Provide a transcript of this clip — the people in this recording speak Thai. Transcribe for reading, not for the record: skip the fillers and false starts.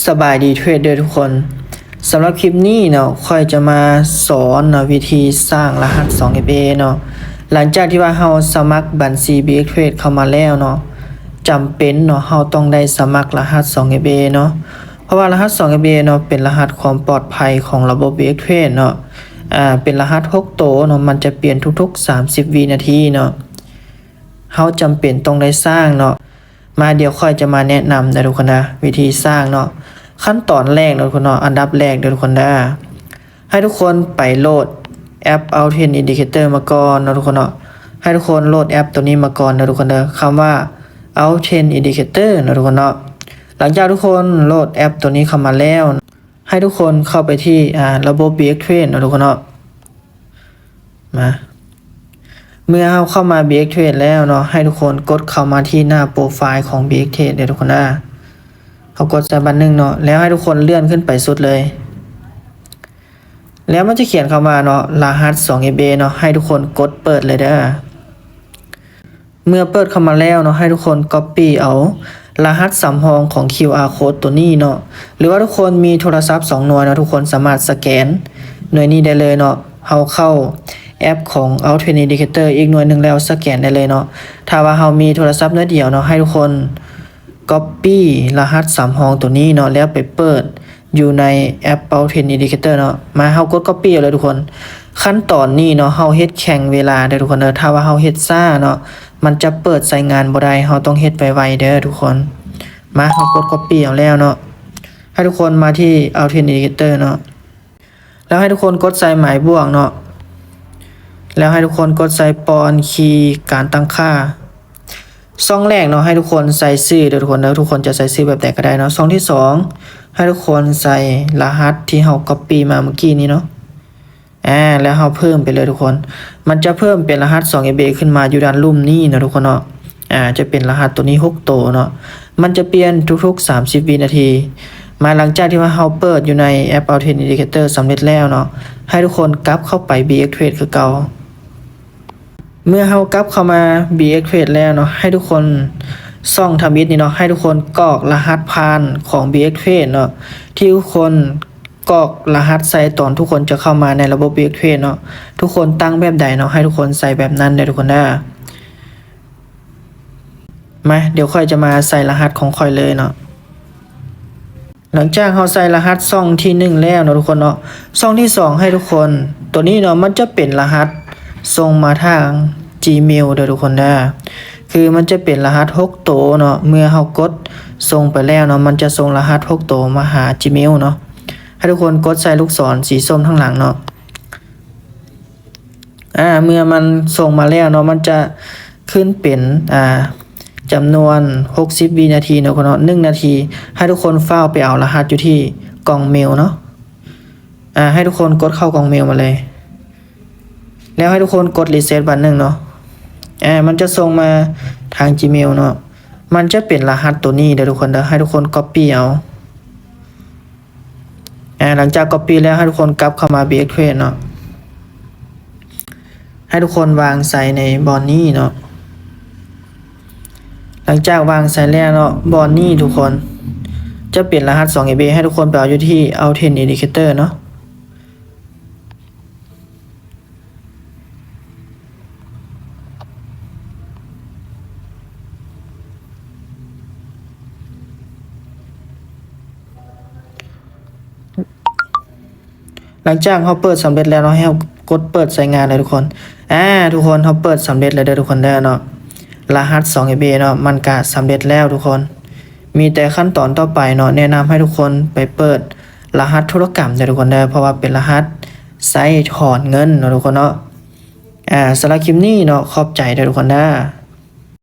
สบายดีเทรดเดอร์ทุกคนสำหรับคลิปนี้เนาะค่อยจะมาสอนเนาะวิธีสร้างรหัส 2FA เนาะหลังจากที่ว่าเราสมัครบัญชี BX Trade เข้ามาแล้วเนาะจำเป็นเนาะเราต้องได้สมัครรหัส 2FA เนาะเพราะว่ารหัส 2FA เนาะเป็นรหัสความปลอดภัยของระบบ BX Trade เนาะเป็นรหัส6ตัวเนาะมันจะเปลี่ยนทุกๆ30วินาทีเนาะเราจำเป็นต้องได้สร้างเนาะมาเดี๋ยวค่อยจะมาแนะนำนะทุกคนนะวิธีสร้างเนาะขั้นตอนแรกนะทุกคนเนาะอันดับแรกเดี๋ยวทุกคนนะให้ทุกคนไปโหลดแอป Authent Indicator มาก่อนนะทุกคนเนาะให้ทุกคนโหลดแอปตัวนี้มาก่อนนะทุกคนนะคำว่า Authent Indicator นะทุกคนเนาะหลังจากทุกคนโหลดแอปตัวนี้เข้ามาแล้วให้ทุกคนเข้าไปที่ระบบ BX Trade นะทุกคนเนาะมาเมื่อเราเข้ามา BX Trade แล้วเนาะให้ทุกคนกดเข้ามาที่หน้าโปรไฟล์ของ BX Trade เดี๋ยวทุกคนนะเขากดใส่บันหนึ่งเนาะแล้วให้ทุกคนเลื่อนขึ้นไปสุดเลยแล้วมันจะเขียนคำว่าเนาะรหัส 2FA เนาะให้ทุกคนกดเปิดเลยเด้อเมื่อเปิดเข้ามาแล้วเนาะให้ทุกคน Copy เอารหัสสำรองของ QR Code ตัวนี้เนาะหรือว่าทุกคนมีโทรศัพท์2หน่วยเนาะทุกคนสามารถสแกนหน่วยนี้ได้เลยเนาะเอาเข้าแอปของ Authent Indicator อีกหน่วยหนึ่งแล้วสแกนได้เลยเนาะถ้าว่าเรามีโทรศัพท์หน่วยเดียวเนาะให้ทุกคน Copy รหัสสำรองตัวนี้เนาะแล้วไปเปิดอยู่ในแอป Authent Indicator เนาะมาเฮากด Copy เลยทุกคนขั้นตอนนี้เนาะเฮาเฮ็ดแข่งเวลาเด้อทุกคนเด้อถ้าว่าเฮาเฮ็ดช้าเนาะมันจะเปิดใช้งานบ่ได้เฮาต้องเฮ็ดไวๆเด้อทุกคนมาเฮากด Copy เอาแล้วเนาะให้ทุกคนมาที่ Authent Indicator เนาะแล้วให้ทุกคนกดใส่หมายบวกเนาะแล้วให้ทุกคนกดใส่ปอนคีย์การตั้งค่าช่องแรกเนาะให้ทุกคนใส่ชื่อเดี๋ยวทุกคนแล้วทุกคนจะใส่ชื่อแบบไหนก็ได้เนาะช่องที่2ให้ทุกคนใส่รหัสที่เรา copy มาเมื่อกี้นี้เนาะแล้วเราเพิ่มไปเลยทุกคนมันจะเพิ่มเป็นรหัส 2FA ขึ้นมาอยู่ด้านลุ่มนี้นะทุกคนเนาะจะเป็นรหัสตัวนี้6ตัวเนาะมันจะเปลี่ยนทุกๆ30วินาทีมาหลังจากที่ว่าเราเปิดอยู่ในแอป Authent Indicator สำเร็จแล้วเนาะให้ทุกคนกลับเข้าไป BX Trade คือเก่าเมื่อเรากลับเข้ามา BX Trade แล้วเนาะให้ทุกคนซ่องทำมิดนี่เนาะให้ทุกคนกรอกรหัสผ่านของ BX Trade เนาะที่ทุกคนกรอกรหัสใส่ตอนทุกคนจะเข้ามาในระบบ BX Trade เนาะทุกคนตั้งแบบใดเนาะให้ทุกคนใส่แบบนั้นได้ทุกคนได้มาเดี๋ยวค่อยจะมาใส่รหัสของค่อยเลยเนาะหลังจากเราใส่รหัสช่องที่1แล้วเนาะทุกคนเนาะช่องที่2ให้ทุกคนตัวนี้เนาะมันจะเป็นรหัสส่งมาทาง Gmail เด้อทุกคนได้คือมันจะเป็นรหัส6ตัวเนาะเมื่อเรากดส่งไปแล้วเนาะมันจะส่งรหัส6ตัวมาหา Gmail เนาะให้ทุกคนกดใส่ลูกศรสีส้มข้างหลังเนาะเมื่อมันส่งมาแล้วเนาะมันจะขึ้นเป็นจำนวน60วินาทีเนาะเนาะ1นาทีให้ทุกคนเฝ้าไปเอารหัสอยู่ที่กล่องเมลเนาะให้ทุกคนกดเข้ากล่องเมลมาเลยแล้วให้ทุกคนกดรีเซ็ตบัตรหนึ่งเนาะมันจะส่งมาทาง Gmail เนาะมันจะเป็นรหัสตัวนี้เดี๋ยวทุกคนเดี๋ยวให้ทุกคน copy เอาหลังจาก copy แล้วให้ทุกคนกลับเข้ามา BX Trade เนาะให้ทุกคนวางใส่ในบอนนี้เนาะหลังจากวางใส่แล้วเนาะบอนนี้ทุกคนจะเปลี่ยนรหัส 2FA ให้ทุกคนไปเอาอยู่ที่ Authent Indicator เนาะหลังจากเขาเปิดสำเร็จแล้วเนาะให้กดเปิดใช้งานเลยทุกคนทุกคนเขาเปิดสำเร็จแล้วเด้อทุกคนได้เนาะรหัส 2FA เนาะมันก็สำเร็จแล้วทุกคนมีแต่ขั้นตอนต่อไปเนาะแนะนำให้ทุกคนไปเปิดรหัสธุรกรรมเด้อทุกคนได้เพราะว่าเป็นรหัสใช้ถอนเงินเนาะทุกคนเนาะสำหรับคลิปนี้เนาะขอบใจเด้อทุกคนได้